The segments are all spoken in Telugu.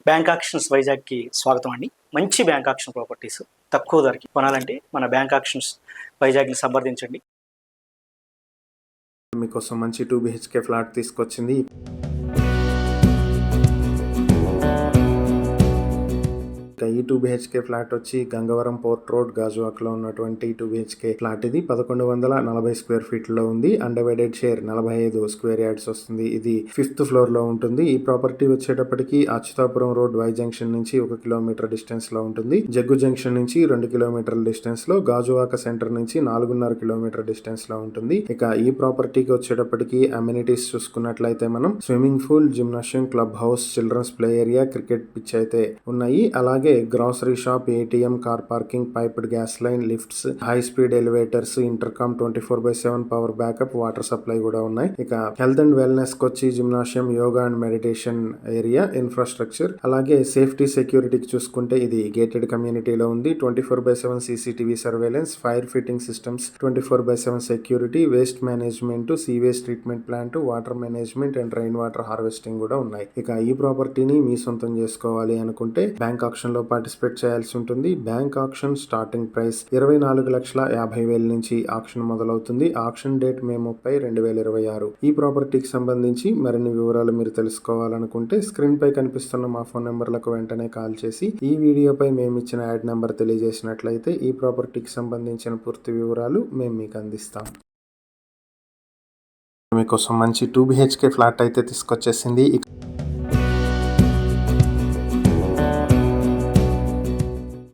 బ్యాంక్ ఆక్షన్స్ వైజాగ్కి స్వాగతం అండి. మంచి బ్యాంక్ ఆక్షన్ ప్రాపర్టీస్ తక్కువ ధరకి కొనాలంటే మన బ్యాంక్ ఆక్షన్స్ వైజాగ్ని సంప్రదించండి. మీకోసం మంచి 2 BHK ఫ్లాట్ తీసుకొచ్చింది. ఈ 2 BHK ఫ్లాట్ వచ్చి గంగవరం పోర్ట్ రోడ్ గాజువాక్లో ఉన్నటువంటి 2 BHK ఫ్లాట్. ఇది 1140 స్క్వేర్ ఫీట్ లో ఉంది. అన్డివైడెడ్ షేర్ 45 స్క్వేర్ యార్డ్స్ వస్తుంది. ఇది 5th ఫ్లోర్ లో ఉంటుంది. ఈ ప్రాపర్టీ వచ్చేటప్పటికి అచ్యుతాపురం రోడ్ వై జంక్షన్ నుంచి 1 కిలోమీటర్ డిస్టెన్స్ లో ఉంటుంది. జగ్గు జంక్షన్ నుంచి 2 కిలోమీటర్ల డిస్టెన్స్ లో, గాజువాక సెంటర్ నుంచి 4.5 కిలోమీటర్ డిస్టెన్స్ లో ఉంటుంది. ఇక ఈ ప్రాపర్టీకి వచ్చేటప్పటికి అమ్యూనిటీస్ చూసుకున్నట్లయితే మనం swimming pool, gymnasium, club house, children's play area, cricket pitch అయితే ఉన్నాయి. అలాగే grocery shop, ATM, car parking, piped gas line, lifts, high speed elevators, intercom, 24/7 power backup, water supply కూడా ఉన్నాయి. ఇక హెల్త్ అండ్ వెల్నెస్ కి వచ్చి gymnasium, yoga and meditation area, infrastructure. అలాగే సేఫ్టీ సెక్యూరిటీకి చూసుకుంటే ఇది గేటెడ్ కమ్యూనిటీలో ఉంది. 24/7 CCTV surveillance, fire fitting systems, 24/7 security, waste management, sewage treatment plant, water management and rain water harvesting కూడా ఉన్నాయి. ఇక ఈ ప్రాపర్టీని మీ సొంతం చేసుకోవాలి అనుకుంటే బ్యాంక్ ఆక్షన్ లో పార్టిసిపేట్ చేయాల్సి ఉంటుంది. బ్యాంక్ ఆక్షన్ స్టార్టింగ్ ప్రైస్ 24,50,000 నుంచి ఆక్షన్ మొదలవుతుంది. Auction date May 30, 2026. ఈ ప్రాపర్టీకి సంబంధించి మరిన్ని వివరాలు మీరు తెలుసుకోవాలనుకుంటే స్క్రీన్ పై కనిపిస్తున్న మా ఫోన్ నెంబర్లకు వెంటనే కాల్ చేసి ఈ వీడియోపై మేము ఇచ్చిన యాడ్ నెంబర్ తెలియజేసినట్లయితే ఈ ప్రాపర్టీకి సంబంధించిన పూర్తి వివరాలు మేము మీకు అందిస్తాం. మీకోసం మంచి 2 BHK ఫ్లాట్ అయితే తీసుకొచ్చేసింది.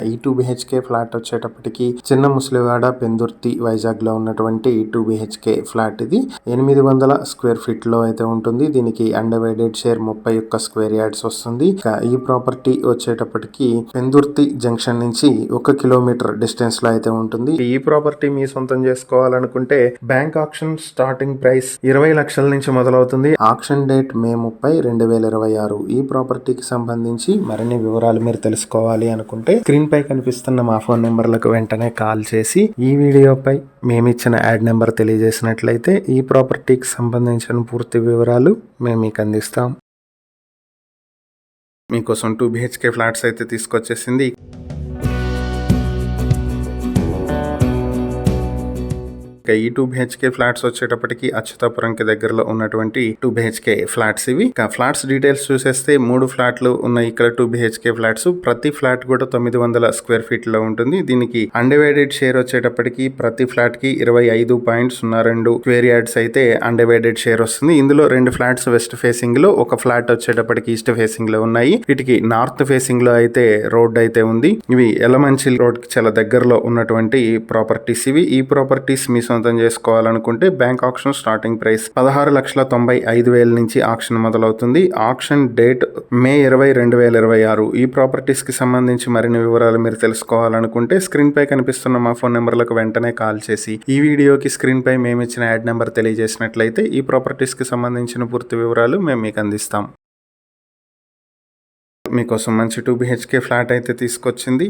ఈ 2 BHK ఫ్లాట్ వచ్చేటప్పటికి చిన్న ముస్లివాడ, పెందుర్తి, వైజాగ్ లో ఉన్నటువంటి 2 BHK ఫ్లాట్. ఇది 800 స్క్వేర్ ఫీట్ లో అయితే ఉంటుంది. దీనికి అన్డివైడెడ్ షేర్ 31 స్క్వేర్ యార్డ్స్ వస్తుంది. ఈ ప్రాపర్టీ వచ్చేటప్పటికి పెందుర్తి జంక్షన్ నుంచి 1 కిలోమీటర్ డిస్టెన్స్ లో అయితే ఉంటుంది. ఈ ప్రాపర్టీ మీ సొంతం చేసుకోవాలనుకుంటే బ్యాంక్ ఆక్షన్ స్టార్టింగ్ ప్రైస్ 20 లక్షల నుంచి మొదలవుతుంది. Auction date May 30, 2026. ఈ ప్రాపర్టీకి సంబంధించి మరిన్ని వివరాలు మీరు తెలుసుకోవాలి అనుకుంటే స్క్రీన్ పై కనిపిస్తున్న మా ఫోన్ నెంబర్లకు వెంటనే కాల్ చేసి ఈ వీడియోపై మేమిచ్చిన యాడ్ నెంబర్ తెలియజేసినట్లయితే ఈ ప్రాపర్టీకి సంబంధించిన పూర్తి వివరాలు మేము మీకు అందిస్తాం. మీకోసం 2 BHK ఫ్లాట్స్ అయితే తీసుకొచ్చేసింది. ఈ 2 BHK ఫ్లాట్స్ వచ్చేటప్పటికి అచ్యుతాపురంకి దగ్గరలో ఉన్నటువంటి 2 BHK ఫ్లాట్స్ ఇవి. ఫ్లాట్స్ డీటెయిల్స్ చూసేస్తే 3 ఫ్లాట్లు ఉన్నాయి ఇక్కడ 2 BHK ఫ్లాట్స్. ప్రతి ఫ్లాట్ కూడా 900 స్క్వేర్ ఫీట్ లో ఉంటుంది. దీనికి అన్డివైడెడ్ షేర్ వచ్చేటప్పటికి ప్రతి ఫ్లాట్ కి 25.02 స్క్వేర్ యార్డ్స్ అయితే అన్డివైడెడ్ షేర్ వస్తుంది. ఇందులో 2 ఫ్లాట్స్ వెస్ట్ ఫేసింగ్ లో, ఒక ఫ్లాట్ వచ్చేటప్పటికి ఈస్ట్ ఫేసింగ్ లో ఉన్నాయి. వీటికి నార్త్ ఫేసింగ్ లో అయితే రోడ్ అయితే ఉంది. ఇవి ఎలమంచి రోడ్ కి చాలా దగ్గరలో ఉన్నటువంటి ప్రాపర్టీస్ ఇవి. ఈ ప్రాపర్టీస్ మీ సొంతం చేసుకోవాలనుకుంటే బ్యాంక్ ఆక్షన్ స్టార్టింగ్ ప్రైస్ 16,95,000 నుంచి ఆక్షన్ మొదలవుతుంది. Auction date May 20, 2026. ఈ ప్రాపర్టీస్ కి సంబంధించి మరిన్ని వివరాలు మీరు తెలుసుకోవాలనుకుంటే స్క్రీన్ పై కనిపిస్తున్న మా ఫోన్ నెంబర్లకు వెంటనే కాల్ చేసి ఈ వీడియోకి స్క్రీన్ పై మేము ఇచ్చిన యాడ్ నెంబర్ తెలియజేసినట్లయితే ఈ ప్రాపర్టీస్ కి సంబంధించిన పూర్తి వివరాలు మేము మీకు అందిస్తాం. మీకోసం మంచి 2 BHK ఫ్లాట్ అయితే తీసుకొచ్చింది.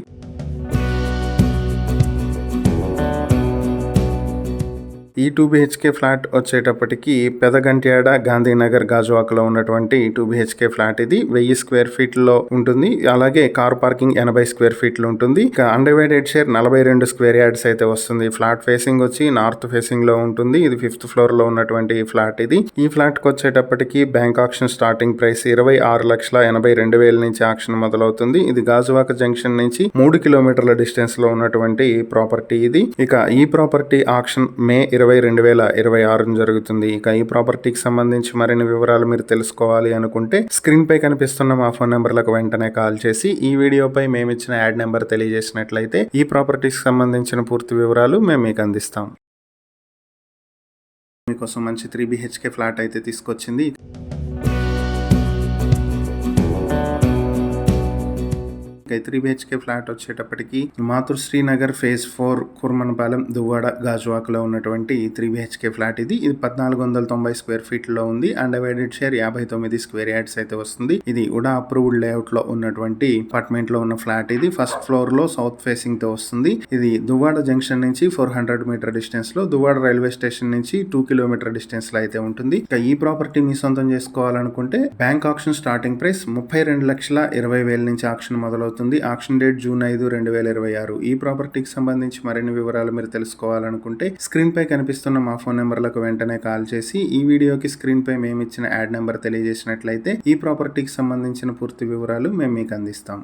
ఈ 2 BHK ఫ్లాట్ వచ్చేటప్పటికి పెదగంట్యాడ, గాంధీనగర్, గాజువాకలో ఉన్నటువంటి 2 BHK ఫ్లాట్. ఇది 1000 స్క్వేర్ ఫీట్ లో ఉంటుంది. అలాగే కార్ పార్కింగ్ 80 స్క్వేర్ ఫీట్ లో ఉంటుంది. ఇక అన్డివైడెడ్ షేర్ 42 స్క్వేర్ యార్డ్స్ అయితే వస్తుంది. ఫ్లాట్ ఫేసింగ్ వచ్చి నార్త్ ఫేసింగ్ లో ఉంటుంది. ఇది 5th ఫ్లోర్ లో ఉన్నటువంటి ఫ్లాట్ ఇది. ఈ ఫ్లాట్ కి వచ్చేటప్పటికి బ్యాంక్ ఆక్షన్ స్టార్టింగ్ ప్రైస్ 26,82,000 నుంచి ఆక్షన్ మొదలవుతుంది. ఇది గాజువాక జంక్షన్ నుంచి 3 కిలోమీటర్ల డిస్టెన్స్ లో ఉన్నటువంటి ప్రాపర్టీ ఇది. ఇక ఈ ప్రాపర్టీ ఆక్షన్ మే 20, 2026 జరుగుతుంది. ఇక ఈ ప్రాపర్టీకి సంబంధించి మరిన్ని వివరాలు మీరు తెలుసుకోవాలి అనుకుంటే స్క్రీన్ పై కనిపిస్తున్న మా ఫోన్ నెంబర్లకు వెంటనే కాల్ చేసి ఈ వీడియోపై మేము ఇచ్చిన యాడ్ నెంబర్ తెలియజేసినట్లయితే ఈ ప్రాపర్టీకి సంబంధించిన పూర్తి వివరాలు మేము మీకు అందిస్తాం. మీకోసం మంచి 3 BHK ఫ్లాట్ అయితే తీసుకొచ్చింది. 3 BHK ఫ్లాట్ వచ్చేటప్పటికి మాతృశ్రీ నగర్ ఫేజ్ 4 కుర్మనపాలెం దువ్వాడ గాజువాకలో ఉన్నటువంటి 3 BHK ఫ్లాట్ ఇది 1490 స్క్వేర్ ఫీట్ లో ఉంది. అన్డివైడెడ్ షేర్ 59 స్క్వేర్ యార్డ్స్ అయితే వస్తుంది. ఇది ఉడా అప్రూవ్డ్ లేఅవుట్ లో ఉన్నటువంటి అపార్ట్మెంట్ లో ఉన్న ఫ్లాట్ ఇది. ఫస్ట్ ఫ్లోర్ లో సౌత్ ఫేసింగ్ తో వస్తుంది. ఇది దువ్వాడ జంక్షన్ నుంచి 400 మీటర్ డిస్టెన్స్ లో, దువ్వాడ రైల్వే స్టేషన్ నుంచి 2 కిలోమీటర్ డిస్టెన్స్ లో అయితే ఉంటుంది. ఇక ఈ ప్రాపర్టీ మీ సొంతం చేసుకోవాలనుకుంటే బ్యాంక్ ఆక్షన్ స్టార్టింగ్ ప్రైస్ 32,20,000 నుంచి ఆక్షన్ మొదలవుతుంది. Auction date June 5, 2026. ఈ ప్రాపర్టీకి సంబంధించి మరిన్ని వివరాలు మీరు తెలుసుకోవాలనుకుంటే స్క్రీన్ పై కనిపిస్తున్న మా ఫోన్ నెంబర్లకు వెంటనే కాల్ చేసి ఈ వీడియోకి స్క్రీన్ పై మేము ఇచ్చిన యాడ్ నెంబర్ తెలియజేసినట్లయితే ఈ ప్రాపర్టీకి సంబంధించిన పూర్తి వివరాలు మేము మీకు అందిస్తాం.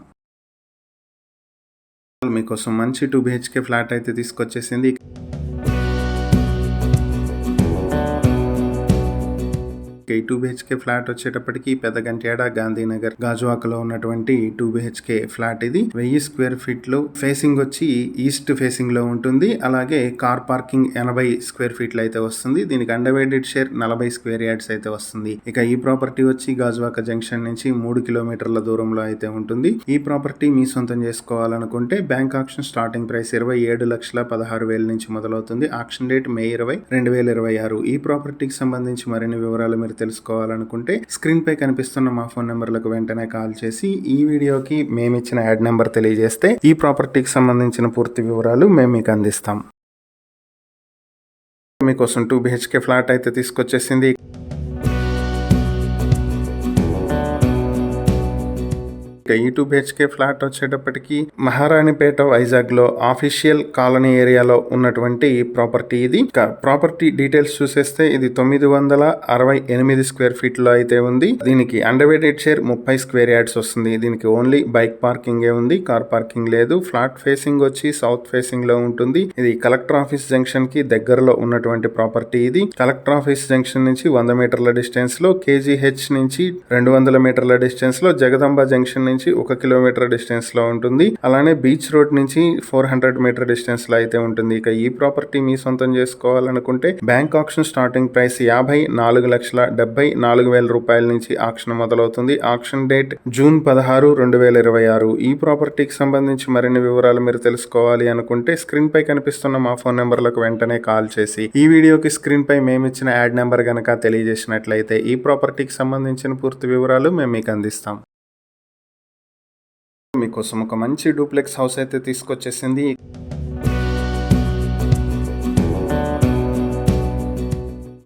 మీకోసం మంచి 2 BHK ఫ్లాట్ అయితే తీసుకొచ్చేసింది. ఈ 2 BHK ఫ్లాట్ వచ్చేటప్పటికి పెద్దగంట్యాడ గాంధీనగర్ గాజువాకలో ఉన్నటువంటి 2 BHK ఫ్లాట్ ఇది 1000 స్క్వేర్ ఫీట్లు. ఫేసింగ్ వచ్చి ఈస్ట్ ఫేసింగ్ లో ఉంటుంది. అలాగే కార్ పార్కింగ్ 80 స్క్వేర్ ఫీట్లు అయితే వస్తుంది. దీనికి అన్డివైడెడ్ షేర్ 40 స్క్వేర్ యార్డ్స్ అయితే వస్తుంది. ఇక ఈ ప్రాపర్టీ వచ్చి గాజువాక జంక్షన్ నుంచి 3 కిలోమీటర్ల దూరంలో అయితే ఉంటుంది. ఈ ప్రాపర్టీ మీ సొంతం చేసుకోవాలనుకుంటే బ్యాంక్ ఆక్షన్ స్టార్టింగ్ ప్రైస్ 27,16,000 నుంచి మొదలవుతుంది. Auction date May 20, 2026. ఈ ప్రాపర్టీకి సంబంధించి మరిన్ని వివరాలు మీరు తెలుసుకోవాలనుకుంటే స్క్రీన్ పై కనిపిస్తున్న మా ఫోన్ నెంబర్లకు వెంటనే కాల్ చేసి ఈ వీడియోకి మేమిచ్చిన యాడ్ నెంబర్ తెలియజేస్తే ఈ ప్రాపర్టీకి సంబంధించిన పూర్తి వివరాలు మేము మీకు అందిస్తాం. మీకోసం 2 BHK ఫ్లాట్ అయితే తీసుకొచ్చేసింది. ఇక ఈ 2 BHK ఫ్లాట్ వచ్చేటప్పటికి మహారాణిపేట వైజాగ్ లో ఆఫీషియల్ కాలనీ ఏరియాలో ఉన్నటువంటి ప్రాపర్టీ ఇది. ప్రాపర్టీ డీటెయిల్స్ చూసేస్తే ఇది 968 స్క్వేర్ ఫీట్ లో అయితే ఉంది. దీనికి అన్డివైడెడ్ షేర్ 30 స్క్వేర్ యార్డ్స్ వస్తుంది. దీనికి ఓన్లీ బైక్ పార్కింగ్ ఉంది, కార్ పార్కింగ్ లేదు. ఫ్లాట్ ఫేసింగ్ వచ్చి సౌత్ ఫేసింగ్ లో ఉంటుంది. ఇది కలెక్టర్ ఆఫీస్ జంక్షన్ కి దగ్గరలో ఉన్నటువంటి ప్రాపర్టీ ఇది. కలెక్టర్ ఆఫీస్ జంక్షన్ నుంచి 100 మీటర్ల డిస్టెన్స్ లో, KGH నుంచి 200 మీటర్ల డిస్టెన్స్ లో, జగదంబ జంక్షన్ నుంచి 1 కిలోమీటర్ డిస్టెన్స్ లో ఉంటుంది. అలానే బీచ్ రోడ్ నుంచి 400 మీటర్ డిస్టెన్స్ లో అయితే ఉంటుంది. ఇక ఈ ప్రాపర్టీ మీ సొంతం చేసుకోవాలనుకుంటే బ్యాంక్ ఆక్షన్ స్టార్టింగ్ ప్రైస్ 54,74,000 రూపాయల నుంచి ఆక్షన్ మొదలవుతుంది. Auction date June 16, 2026. ఈ ప్రాపర్టీకి సంబంధించి మరిన్ని వివరాలు మీరు తెలుసుకోవాలి అనుకుంటే స్క్రీన్ పై కనిపిస్తున్న మా ఫోన్ నెంబర్లకు వెంటనే కాల్ చేసి ఈ వీడియోకి స్క్రీన్ పై మేమిచ్చిన యాడ్ నెంబర్ గనక తెలియజేసినట్లయితే ఈ ప్రాపర్టీకి సంబంధించిన పూర్తి వివరాలు మేము మీకు అందిస్తాం. మీకోసం ఒక మంచి డూప్లెక్స్ హౌస్ అయితే తీసుకొచ్చేసింది.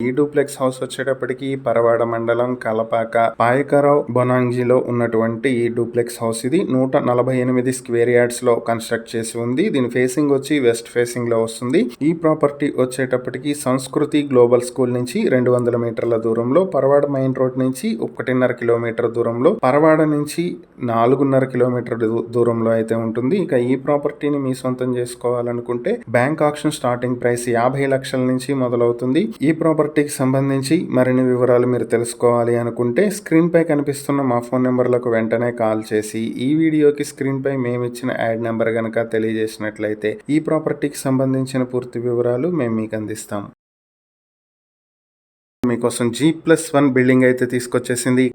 ఈ డూప్లెక్స్ హౌస్ వచ్చేటప్పటికి పరవాడ మండలం కలపాక పాయకరావు బొనాంగిలో ఉన్నటువంటి డూప్లెక్స్ హౌస్ ఇది 148 స్క్వేర్ యార్డ్స్ లో కన్స్ట్రక్ట్ చేసి ఉంది. దీని ఫేసింగ్ వచ్చి వెస్ట్ ఫేసింగ్ లో వస్తుంది. ఈ ప్రాపర్టీ వచ్చేటప్పటికి సంస్కృతి గ్లోబల్ స్కూల్ నుంచి 200 మీటర్ల దూరంలో, పరవాడ మెయిన్ రోడ్ నుంచి 1.5 కిలోమీటర్ దూరంలో, పరవాడ నుంచి 4.5 కిలోమీటర్ దూరంలో అయితే ఉంటుంది. ఇక ఈ ప్రాపర్టీని మీ సొంతం చేసుకోవాలనుకుంటే బ్యాంక్ ఆక్షన్ స్టార్టింగ్ ప్రైస్ 50 లక్షల నుంచి మొదలవుతుంది. ఈ ప్రాపర్టీకి సంబంధించి మరిన్ని వివరాలు మీరు తెలుసుకోవాలి అనుకుంటే స్క్రీన్ పై కనిపిస్తున్న మా ఫోన్ నెంబర్లకు వెంటనే కాల్ చేసి ఈ వీడియోకి స్క్రీన్ పై మేమిచ్చిన యాడ్ నెంబర్ గనక తెలియజేసినట్లయితే ఈ ప్రాపర్టీకి సంబంధించిన పూర్తి వివరాలు మేము మీకు అందిస్తాం. మీకోసం G+1 బిల్డింగ్ అయితే తీసుకొచ్చేసింది.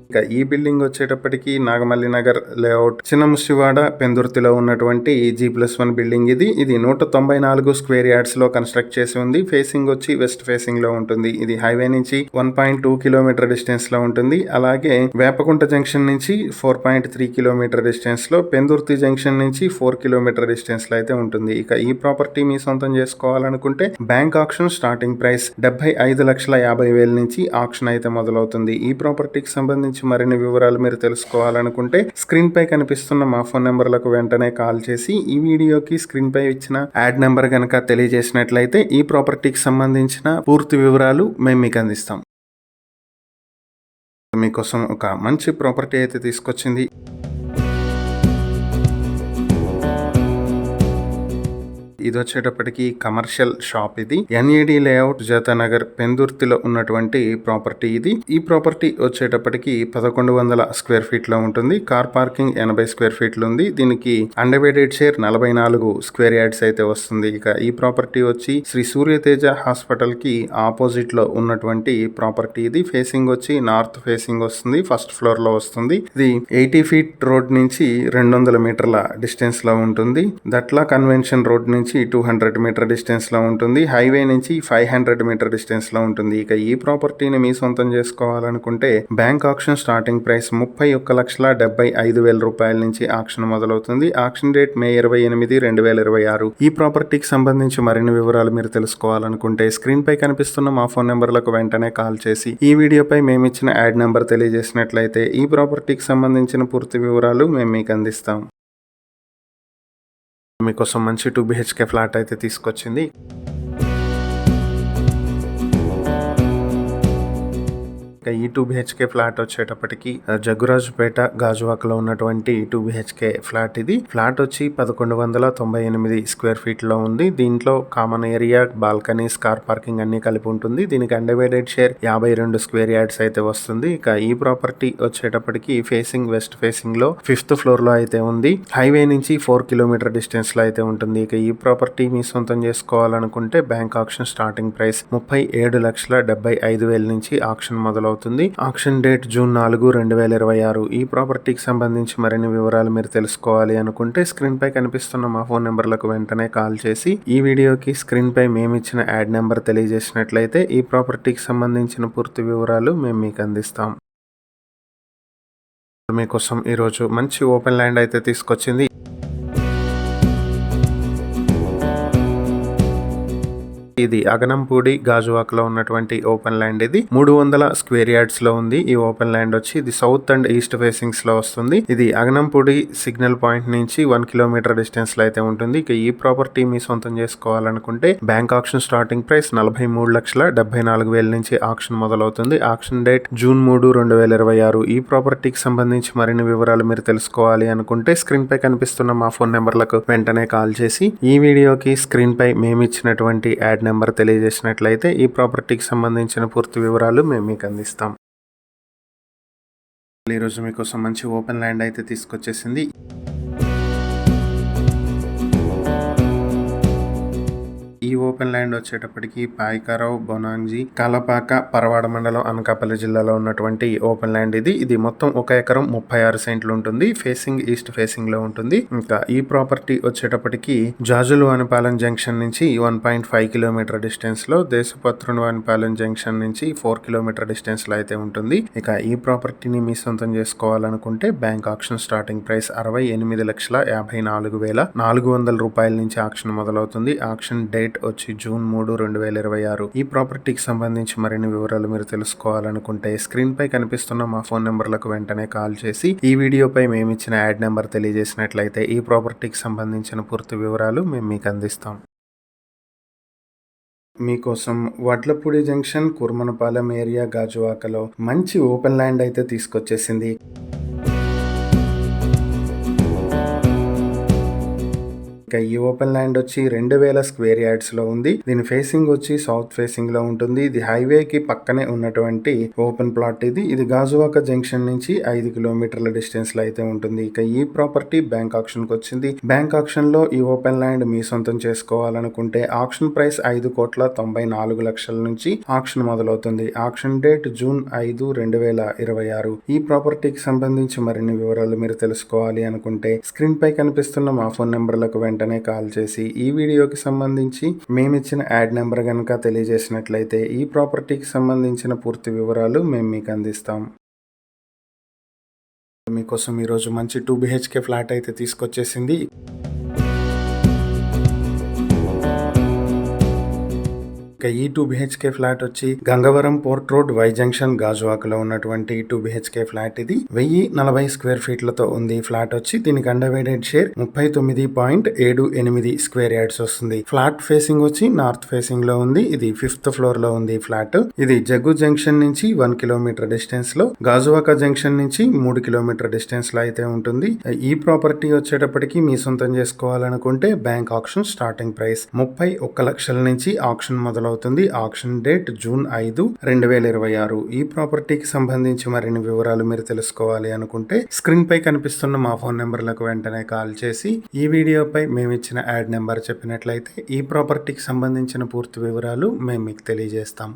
ఇక ఈ బిల్డింగ్ వచ్చేటప్పటికి నాగమల్లి నగర్ లేఅవుట్ చిన్నముషివాడ పెందుర్తిలో ఉన్నటువంటి G+1 బిల్డింగ్ ఇది 194 స్క్వేర్ యార్డ్స్ లో కన్స్ట్రక్ట్ చేసి ఉంది. ఫేసింగ్ వచ్చి వెస్ట్ ఫేసింగ్ లో ఉంటుంది. ఇది హైవే నుంచి 1.2 కిలోమీటర్ డిస్టెన్స్ లో ఉంటుంది. అలాగే వేపకుంట జంక్షన్ నుంచి 4.3 కిలోమీటర్ డిస్టెన్స్ లో, పెందుర్తి జంక్షన్ నుంచి 4 కిలోమీటర్ డిస్టెన్స్ లో అయితే ఉంటుంది. ఇక ఈ ప్రాపర్టీ మీ సొంతం చేసుకోవాలనుకుంటే బ్యాంక్ ఆక్షన్ స్టార్టింగ్ ప్రైస్ 75,50,000 నుంచి ఆక్షన్ అయితే మొదలవుతుంది. ఈ ప్రాపర్టీకి సంబంధించి మరిన్ని వివరాలు మీరు తెలుసుకోవాలనుకుంటే స్క్రీన్ పై కనిపిస్తున్న మా ఫోన్ నెంబర్లకు వెంటనే కాల్ చేసి ఈ వీడియోకి స్క్రీన్ పై ఇచ్చిన యాడ్ నెంబర్ గనక తెలియజేసినట్లయితే ఈ ప్రాపర్టీకి సంబంధించిన పూర్తి వివరాలు మేము మీకు అందిస్తాం. మీకోసం ఒక మంచి ప్రాపర్టీ అయితే తీసుకొచ్చింది. ఇది వచ్చేటప్పటికి కమర్షియల్ షాప్. ఇది ఎన్ఏడి లేఅవుట్ జతనగర్ పెందుర్తిలో ఉన్నటువంటి ప్రాపర్టీ ఇది. ఈ ప్రాపర్టీ వచ్చేటప్పటికి 1100 స్క్వేర్ ఫీట్ లో ఉంటుంది. కార్ పార్కింగ్ 80 స్క్వేర్ ఫీట్లు ఉంది. దీనికి అన్డివైడెడ్ షేర్ 44 స్క్వేర్ యార్డ్స్ అయితే వస్తుంది. ఇక ఈ ప్రాపర్టీ వచ్చి శ్రీ సూర్యతేజ హాస్పిటల్ కి ఆపోజిట్ లో ఉన్నటువంటి ప్రాపర్టీ ఇది. ఫేసింగ్ వచ్చి నార్త్ ఫేసింగ్ వస్తుంది. ఫస్ట్ ఫ్లోర్ లో వస్తుంది. ఇది 80 ఫీట్ రోడ్ నుంచి 200 మీటర్ల డిస్టెన్స్ లో ఉంటుంది. దట్లా కన్వెన్షన్ రోడ్ నుంచి 200 మీటర్ డిస్టెన్స్ లో ఉంటుంది. హైవే నుంచి 500 మీటర్ డిస్టెన్స్ లో ఉంటుంది. ఇక ఈ ప్రాపర్టీని మీ సొంతం చేసుకోవాలనుకుంటే బ్యాంక్ ఆక్షన్ స్టార్టింగ్ ప్రైస్ 31,75,000 రూపాయల నుంచి ఆక్షన్ మొదలవుతుంది. Auction date May 28, 2026. ఈ ప్రాపర్టీకి సంబంధించి మరిన్ని వివరాలు మీరు తెలుసుకోవాలనుకుంటే స్క్రీన్ పై కనిపిస్తున్న మా ఫోన్ నెంబర్లకు వెంటనే కాల్ చేసి ఈ వీడియోపై మేమిచ్చిన యాడ్ నెంబర్ తెలియజేసినట్లయితే ఈ ప్రాపర్టీకి సంబంధించిన పూర్తి వివరాలు మేము మీకు అందిస్తాం. మీకోసం మంచి 2 BHK ఫ్లాట్ అయితే తీసుకొచ్చింది. ఈ 2 BHK ఫ్లాట్ వచ్చేటప్పటికి జగ్గురాజుపేట గాజువాకలో ఉన్నటువంటి 2 BHK ఫ్లాట్. ఇది ఫ్లాట్ వచ్చి 1198 స్క్వేర్ ఫీట్ లో ఉంది. దీంట్లో common area, balconies, car parking అన్ని కలిపి ఉంటుంది. దీనికి అన్డివైడెడ్ షేర్ 52 స్క్వేర్ యార్డ్స్ అయితే వస్తుంది. ఇక ఈ ప్రాపర్టీ వచ్చేటప్పటికి ఫేసింగ్ వెస్ట్ ఫేసింగ్ లో 5th ఫ్లోర్ లో అయితే ఉంది. హైవే నుంచి 4 కిలోమీటర్ డిస్టెన్స్ లో అయితే ఉంటుంది. ఇక ఈ ప్రాపర్టీ మీ సొంతం చేసుకోవాలనుకుంటే బ్యాంక్ ఆక్షన్ స్టార్టింగ్ ప్రైస్ 37,75,000 నుంచి ఆక్షన్ మొదలవుతుంది. Auction date June 4, 2026. ఈ ప్రాపర్టీకి సంబంధించి మరిన్ని వివరాలు మీరు తెలుసుకోవాలి అనుకుంటే స్క్రీన్ పై కనిపిస్తున్న మా ఫోన్ నెంబర్లకు వెంటనే కాల్ చేసి ఈ వీడియోకి స్క్రీన్ పై మేమిచ్చిన యాడ్ నెంబర్ తెలియజేసినట్లయితే ఈ ప్రాపర్టీకి సంబంధించిన పూర్తి వివరాలు మేము మీకు అందిస్తాం. మీకోసం ఈరోజు మంచి ఓపెన్ ల్యాండ్ అయితే తీసుకొచ్చింది. ఇది అగనంపూడి గాజువాకలో ఉన్నటువంటి ఓపెన్ ల్యాండ్. ఇది 300 స్క్వేర్ యార్డ్స్ లో ఉంది. ఈ ఓపెన్ ల్యాండ్ వచ్చి ఇది సౌత్ అండ్ ఈస్ట్ ఫేసింగ్స్ లో వస్తుంది. ఇది అగనంపూడి సిగ్నల్ పాయింట్ నుంచి 1 కిలోమీటర్ డిస్టెన్స్ లో అయితే ఉంటుంది. ఇక ఈ ప్రాపర్టీ మీ సొంతం చేసుకోవాలనుకుంటే బ్యాంక్ ఆక్షన్ స్టార్టింగ్ ప్రైస్ 43,74,000 నుంచి ఆక్షన్ మొదలవుతుంది. Auction date June 3, 2026. ఈ ప్రాపర్టీకి సంబంధించి మరిన్ని వివరాలు మీరు తెలుసుకోవాలి అనుకుంటే స్క్రీన్ పై కనిపిస్తున్న మా ఫోన్ నెంబర్లకు వెంటనే కాల్ చేసి ఈ వీడియోకి స్క్రీన్ పై మేమిచ్చినటువంటి యాడ్ నెంబర్ తెలియజేసినట్లయితే ఈ ప్రాపర్టీకి సంబంధించిన పూర్తి వివరాలు మేము మీకు అందిస్తాం. ఈరోజు మీకోసం మంచి ఓపెన్ ల్యాండ్ అయితే తీసుకొచ్చేసింది. ఈ ఓపెన్ ల్యాండ్ వచ్చేటప్పటికి పాయికారావు, బొనాంజీ, కాలపాక, పరవాడ మండలం, అనకాపల్లి జిల్లాలో ఉన్నటువంటి ఓపెన్ ల్యాండ్ ఇది. ఇది మొత్తం 1 ఎకరం 36 సెంట్లు ఉంటుంది. ఫేసింగ్ ఈస్ట్ ఫేసింగ్ లో ఉంటుంది. ఇంకా ఈ ప్రాపర్టీ వచ్చేటప్పటికి జాజులు వనపాలెం జంక్షన్ నుంచి 1.5 కిలోమీటర్ డిస్టెన్స్ లో, దేశపత్రుని వనపాలెం జంక్షన్ నుంచి 4 కిలోమీటర్ డిస్టెన్స్ లో అయితే ఉంటుంది. ఇక ఈ ప్రాపర్టీని మీ సొంతం చేసుకోవాలనుకుంటే బ్యాంక్ ఆక్షన్ స్టార్టింగ్ ప్రైస్ 68,54,400 రూపాయల నుంచి ఆక్షన్ మొదలవుతుంది. ఆక్షన్ డేట్ వచ్చి జూన్ 3, 2026. ఈ ప్రాపర్టీకి సంబంధించి మరిన్ని వివరాలు మీరు తెలుసుకోవాలనుకుంటే స్క్రీన్ పై కనిపిస్తున్న మా ఫోన్ నెంబర్లకు వెంటనే కాల్ చేసి ఈ వీడియోపై మేమిచ్చిన యాడ్ నెంబర్ తెలియజేసినట్లయితే ఈ ప్రాపర్టీకి సంబంధించిన పూర్తి వివరాలు మేము మీకు అందిస్తాం. మీకోసం వడ్లపూడి జంక్షన్, కుర్మనపాలెం ఏరియా గాజువాకలో మంచి ఓపెన్ ల్యాండ్ అయితే తీసుకొచ్చేసింది. ఇక ఈ ఓపెన్ ల్యాండ్ వచ్చి 2000 స్క్వేర్ యార్డ్స్ లో ఉంది. దీని ఫేసింగ్ వచ్చి సౌత్ ఫేసింగ్ లో ఉంటుంది. ఇది హైవే కి పక్కనే ఉన్నటువంటి ఓపెన్ ప్లాట్ ఇది. ఇది గాజువాక జంక్షన్ నుంచి 5 కిలోమీటర్ల డిస్టెన్స్ లో అయితే ఉంటుంది. ఇక ఈ ప్రాపర్టీ బ్యాంక్ ఆక్షన్ కు వచ్చింది. బ్యాంక్ ఆక్షన్ లో ఈ ఓపెన్ ల్యాండ్ మీ సొంతం చేసుకోవాలనుకుంటే ఆక్షన్ ప్రైస్ 5,94,00,000 నుంచి ఆక్షన్ మొదలవుతుంది. Auction date June 5, 2026. ఈ ప్రాపర్టీకి సంబంధించి మరిన్ని వివరాలు మీరు తెలుసుకోవాలి అనుకుంటే స్క్రీన్ పై కనిపిస్తున్న మా ఫోన్ నెంబర్లకు వెంటనే కాల్ చేసి ఈ వీడియోకి సంబంధించి మేమిచ్చిన యాడ్ నెంబర్ కనుక తెలియజేసినట్లయితే ఈ ప్రాపర్టీకి సంబంధించిన పూర్తి వివరాలు మేము మీకు అందిస్తాం. మీకోసం ఈరోజు మంచి 2 BHK ఫ్లాట్ అయితే తీసుకొచ్చేసింది. ఇక ఈ 2 బిహెచ్కే ఫ్లాట్ వచ్చి Gangavaram port road Y junction గాజువాకలో ఉన్నటువంటి 2 బిహెచ్కే ఫ్లాట్ ఇది 1040 స్క్వేర్ ఫీట్లతో ఉంది. ఫ్లాట్ వచ్చి దీనికి అండర్వేటెడ్ షేర్ 39.78 స్క్వేర్ యార్డ్స్ వస్తుంది. ఫ్లాట్ ఫేసింగ్ వచ్చి నార్త్ ఫేసింగ్ లో ఉంది. ఇది 5th ఫ్లోర్ లో ఉంది ఫ్లాట్. ఇది జగ్గు జంక్షన్ నుంచి 1 కిలోమీటర్ డిస్టెన్స్ లో, గాజువాక జంక్షన్ నుంచి 3 కిలోమీటర్ డిస్టెన్స్ లో అయితే ఉంటుంది. ఈ ప్రాపర్టీ వచ్చేటప్పటికి మీ సొంతం చేసుకోవాలనుకుంటే బ్యాంక్ ఆక్షన్ స్టార్టింగ్ ప్రైస్ 31 లక్షల నుంచి ఆక్షన్ మొదలవుతుంది. Auction date June 5, 2026. ఈ ప్రాపర్టీకి సంబంధించి మరిన్ని వివరాలు మీరు తెలుసుకోవాలి అనుకుంటే స్క్రీన్ పై కనిపిస్తున్న మా ఫోన్ నెంబర్లకు వెంటనే కాల్ చేసి ఈ వీడియోపై మేము ఇచ్చిన యాడ్ నెంబర్ చెప్పినట్లయితే ఈ ప్రాపర్టీకి సంబంధించిన పూర్తి వివరాలు మేము మీకు తెలియజేస్తాం.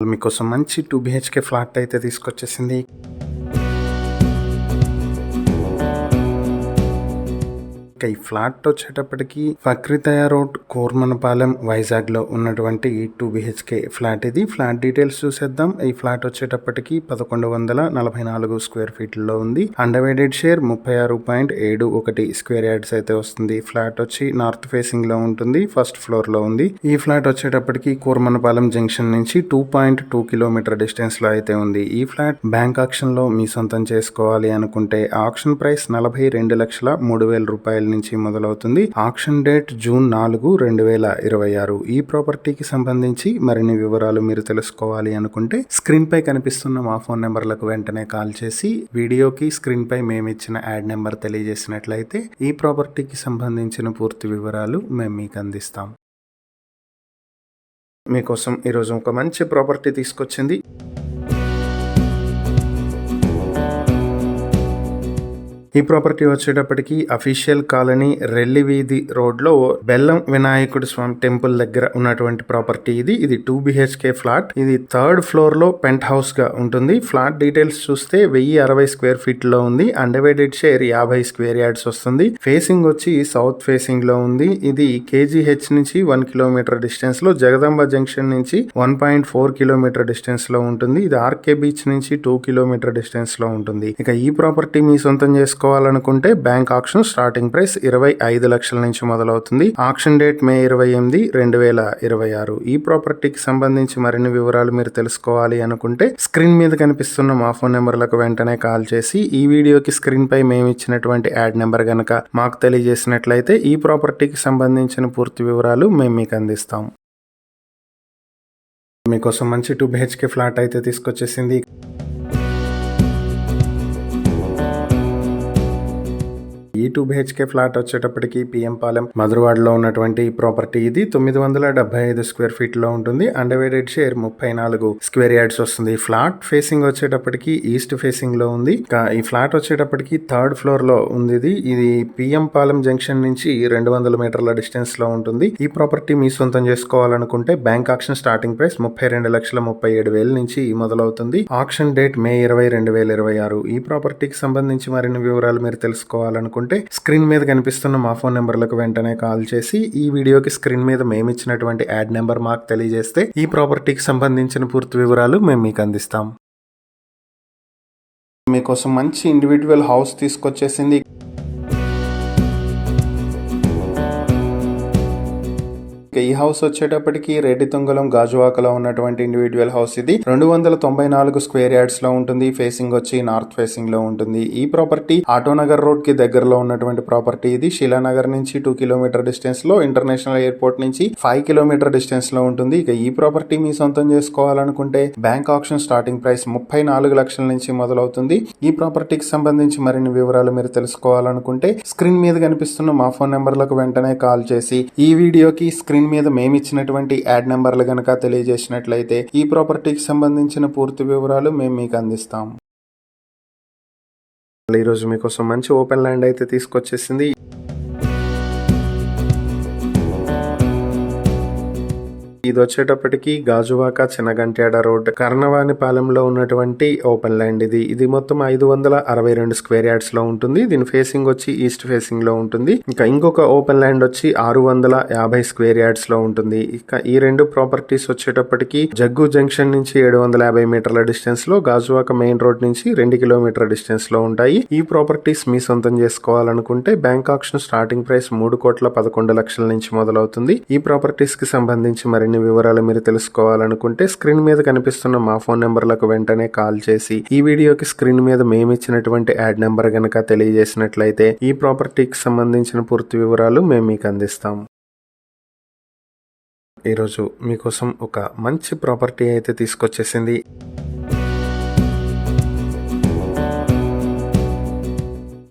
మీకోసం మంచి 2 బిహెచ్కే ఫ్లాట్ అయితే తీసుకొచ్చేసింది. ఈ ఫ్లాట్ వచ్చేటప్పటికి ఫక్రితయ రోడ్, కోర్మనపాలెం, వైజాగ్ లో ఉన్నటువంటి 2 బిహెచ్కే ఫ్లాట్ ఇది. ఫ్లాట్ డీటెయిల్స్ చూసేద్దాం. ఈ ఫ్లాట్ వచ్చేటప్పటికి 1144 స్క్వేర్ ఫీట్లో ఉంది. అండర్వేటెడ్ షేర్ 36.71 స్క్వేర్ యార్డ్స్ అయితే వస్తుంది. ఫ్లాట్ వచ్చి నార్త్ ఫేసింగ్ లో ఉంటుంది. 1st ఫ్లోర్ లో ఉంది. ఈ ఫ్లాట్ వచ్చేటప్పటికి కోర్మనపాలెం జంక్షన్ నుంచి 2.2 కిలోమీటర్ డిస్టెన్స్ లో అయితే ఉంది. ఈ ఫ్లాట్ బ్యాంక్ ఆక్షన్ లో మీ సొంతం చేసుకోవాలి అనుకుంటే ఆక్షన్ ప్రైస్ 42,03,000 రూపాయల నుంచి మొదలవుతుంది. Auction date June 4, 2026. ఈ ప్రాపర్టీకి సంబంధించి మరిన్ని వివరాలు మీరు తెలుసుకోవాలి అనుకుంటే స్క్రీన్ పై కనిపిస్తున్న మా ఫోన్ నెంబర్లకు వెంటనే కాల్ చేసి వీడియోకి స్క్రీన్ పై మేము ఇచ్చిన యాడ్ నెంబర్ తెలియజేసినట్లయితే ఈ ప్రాపర్టీకి సంబంధించిన పూర్తి వివరాలు మేము మీకు అందిస్తాం. మీకోసం ఈరోజు ఒక మంచి ప్రాపర్టీ తీసుకొచ్చింది. ఈ ప్రాపర్టీ వచ్చేటప్పటికి అఫీషియల్ కాలనీ, రెల్లి వీధి రోడ్ లో బెల్లం వినాయకుడి స్వామి టెంపుల్ దగ్గర ఉన్నటువంటి ప్రాపర్టీ ఇది. ఇది 2 బిహెచ్కే ఫ్లాట్. ఇది 3rd ఫ్లోర్ లో పెంట్ హౌస్ గా ఉంటుంది. ఫ్లాట్ డీటెయిల్స్ చూస్తే 1060 స్క్వేర్ ఫీట్ లో ఉంది. అండర్వేటెడ్ షేర్ 50 స్క్వేర్ యార్డ్స్ వస్తుంది. ఫేసింగ్ వచ్చి సౌత్ ఫేసింగ్ లో ఉంది. ఇది కేజీహెచ్ నుంచి 1 కిలోమీటర్ డిస్టెన్స్ లో, జగదంబ జంక్షన్ నుంచి 1.4 కిలోమీటర్ డిస్టెన్స్ లో ఉంటుంది. ఇది ఆర్కే బీచ్ నుంచి 2 కిలోమీటర్ డిస్టెన్స్ లో ఉంటుంది. ఇక ఈ ప్రాపర్టీ మీ సొంతం చేసుకోవాలనుకుంటే బ్యాంక్ ఆక్షన్ స్టార్టింగ్ ప్రైస్ 25 లక్షల నుంచి మొదలవుతుంది. Auction date May 28, 2026. ఈ ప్రాపర్టీకి సంబంధించి మరిన్ని వివరాలు మీరు తెలుసుకోవాలి అనుకుంటే స్క్రీన్ మీద కనిపిస్తున్న మా ఫోన్ నెంబర్లకు వెంటనే కాల్ చేసి ఈ వీడియోకి స్క్రీన్ పై మేము ఇచ్చినటువంటి యాడ్ నెంబర్ గనక మాకు తెలియజేసినట్లయితే ఈ ప్రాపర్టీకి సంబంధించిన పూర్తి వివరాలు మేము మీకు అందిస్తాం. మీకోసం మంచి 2 బిహెచ్కే ఫ్లాట్ అయితే తీసుకొచ్చేసింది. ఈ 2 బిహెచ్కే ఫ్లాట్ వచ్చేటప్పటికి పిఎం పాలెం, మధురవాడలో ఉన్నటువంటి ప్రాపర్టీ ఇది. 975 స్క్వేర్ ఫీట్ లో ఉంటుంది. అండర్వేటెడ్ షేర్ 34 స్క్వేర్ యార్డ్స్ వస్తుంది. ఫ్లాట్ ఫేసింగ్ వచ్చేటప్పటికి ఈస్ట్ ఫేసింగ్ లో ఉంది. ఈ ఫ్లాట్ వచ్చేటప్పటికి 3rd ఫ్లోర్ లో ఉంది. ఇది పిఎం పాలెం జంక్షన్ నుంచి 200 మీటర్ల డిస్టెన్స్ లో ఉంటుంది. ఈ ప్రాపర్టీ మీ సొంతం చేసుకోవాలనుకుంటే బ్యాంక్ ఆక్షన్ స్టార్టింగ్ ప్రైస్ 32,37,000 నుంచి మొదలవుతుంది. Auction date May 20, 2026. ఈ ప్రాపర్టీకి సంబంధించి మరిన్ని వివరాలు మీరు తెలుసుకోవాలనుకుంటే స్క్రీన్ మీద కనిపిస్తున్న మా ఫోన్ నెంబర్లకు వెంటనే కాల్ చేసి ఈ వీడియోకి స్క్రీన్ మీద మేము ఇచ్చినటువంటి యాడ్ నెంబర్ మాకు తెలియజేస్తే ఈ ప్రాపర్టీకి సంబంధించిన పూర్తి వివరాలు మేము మీకు అందిస్తాం. మీకోసం మంచి ఇండివిజువల్ హౌస్ తీసుకొచ్చేసింది. ఈ హౌస్ వచ్చేటప్పటికి రేటితుంగలం, గాజువాకలో ఉన్నటువంటి ఇండివిజువల్ హౌస్ ఇది. 294 స్క్వేర్ యార్డ్స్ లో ఉంటుంది. ఫేసింగ్ వచ్చి నార్త్ ఫేసింగ్ లో ఉంటుంది. ఈ ప్రాపర్టీ ఆటోనగర్ రోడ్ కి దగ్గరలో ఉన్నటువంటి ప్రాపర్టీ ఇది. శిలానగర్ నుంచి 2 కిలోమీటర్ డిస్టెన్స్ లో, ఇంటర్నేషనల్ ఎయిర్పోర్ట్ నుంచి 5 కిలోమీటర్ డిస్టెన్స్ లో ఉంటుంది. ఇక ఈ ప్రాపర్టీ మీ సొంతం చేసుకోవాలనుకుంటే బ్యాంక్ ఆక్షన్ స్టార్టింగ్ ప్రైస్ 34 లక్షల నుంచి మొదలవుతుంది. ఈ ప్రాపర్టీకి సంబంధించి మరిన్ని వివరాలు మీరు తెలుసుకోవాలనుకుంటే స్క్రీన్ మీద కనిపిస్తున్న మా ఫోన్ నెంబర్లకు వెంటనే కాల్ చేసి ఈ వీడియోకి స్క్రీన్ మీద మేము ఇచ్చినటువంటి యాడ్ నెంబర్లు గనక తెలియజేసినట్లయితే ఈ ప్రాపర్టీకి సంబంధించిన పూర్తి వివరాలు మేము మీకు అందిస్తాం. ఈరోజు మీకోసం మంచి ఓపెన్ ల్యాండ్ అయితే తీసుకొచ్చేసింది. ఈ ఇది వచ్చేటప్పటికి గాజువాక చిన్నగంట్యాడ రోడ్ కర్ణవానిపాలెంలో ఉన్నటువంటి ఓపెన్ ల్యాండ్ ఇది మొత్తం 562 స్క్వేర్ యార్డ్స్ లో ఉంటుంది. దీని ఫేసింగ్ వచ్చి ఈస్ట్ ఫేసింగ్ లో ఉంటుంది. ఇంకా ఇంకొక ఓపెన్ ల్యాండ్ వచ్చి 650 స్క్వేర్ యార్డ్స్ లో ఉంటుంది. ఇక ఈ రెండు ప్రాపర్టీస్ వచ్చేటప్పటికి జగ్గు జంక్షన్ నుంచి 750 మీటర్ల డిస్టెన్స్ లో, గాజువాక మెయిన్ రోడ్ నుంచి 2 కిలోమీటర్ల డిస్టెన్స్ లో ఉంటాయి. ఈ ప్రాపర్టీస్ మీ సొంతం చేసుకోవాలనుకుంటే బ్యాంక్ ఆక్షన్ స్టార్టింగ్ ప్రైస్ 3,11,00,000 నుంచి మొదలవుతుంది. ఈ ప్రాపర్టీస్ కి సంబంధించి మరిన్ని వివరాలు మీరు తెలుసుకోవాలనుకుంటే స్క్రీన్ మీద కనిపిస్తున్న మా ఫోన్ నెంబర్లకు వెంటనే కాల్ చేసి ఈ వీడియోకి స్క్రీన్ మీద మేము ఇచ్చినటువంటి యాడ్ నెంబర్ గనక తెలియజేసినట్లయితే ఈ ప్రాపర్టీకి సంబంధించిన పూర్తి వివరాలు మేము మీకు అందిస్తాం. ఈరోజు మీకోసం ఒక మంచి ప్రాపర్టీ అయితే తీసుకొచ్చేసింది.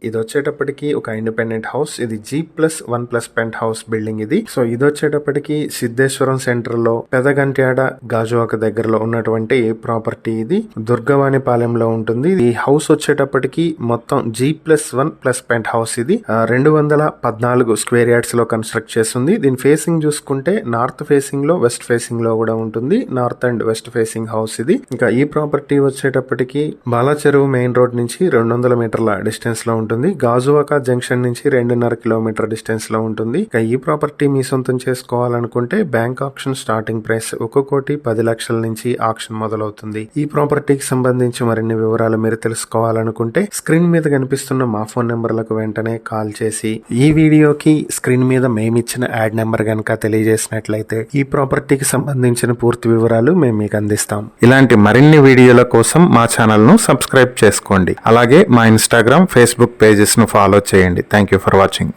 ఇది వచ్చేటప్పటికి ఒక ఇండిపెండెంట్ హౌస్. ఇది G+1+ పెంట్ హౌస్ బిల్డింగ్ ఇది. సో ఇది వచ్చేటప్పటికి సిద్ధేశ్వరం సెంటర్ లో పెదగంట్యాడ గాజువాక దగ్గరలో ఉన్నటువంటి ప్రాపర్టీ. ఇది దుర్గవానిపాలెంలో ఉంటుంది. ఈ హౌస్ వచ్చేటప్పటికి మొత్తం G+1+ పెంట్ హౌస్. ఇది 214 స్క్వేర్ యార్డ్స్ లో కన్స్ట్రక్ట్ చేస్తుంది. దీని ఫేసింగ్ చూసుకుంటే నార్త్ ఫేసింగ్ లో, వెస్ట్ ఫేసింగ్ లో కూడా ఉంటుంది. North and west facing house ఇది. ఇంకా ఈ ప్రాపర్టీ వచ్చేటప్పటికి బాలాచెరువు మెయిన్ రోడ్ నుంచి 200 మీటర్ల డిస్టెన్స్ లో ఉంటుంది. గాజువాక జంక్షన్ నుంచి 2.5 కిలోమీటర్ డిస్టెన్స్ లో ఉంటుంది. ఇక ఈ ప్రాపర్టీ మీ సొంతం చేసుకోవాలనుకుంటే బ్యాంక్ ఆక్షన్ స్టార్టింగ్ ప్రైస్ 1,10,00,000 నుంచి ఆక్షన్ మొదలవుతుంది. ఈ ప్రాపర్టీకి సంబంధించి మరిన్ని వివరాలు మీరు తెలుసుకోవాలనుకుంటే స్క్రీన్ మీద కనిపిస్తున్న మా ఫోన్ నెంబర్లకు వెంటనే కాల్ చేసి ఈ వీడియోకి స్క్రీన్ మీద మేమిచ్చిన యాడ్ నెంబర్ గనక తెలియజేసినట్లయితే ఈ ప్రాపర్టీకి సంబంధించిన పూర్తి వివరాలు మేము మీకు అందిస్తాం. ఇలాంటి మరిన్ని వీడియోల కోసం మా ఛానల్ ను సబ్స్క్రైబ్ చేసుకోండి. అలాగే మా ఇన్స్టాగ్రామ్, ఫేస్బుక్ పేజెస్ ను ఫాలో చేయండి. Thank you for watching.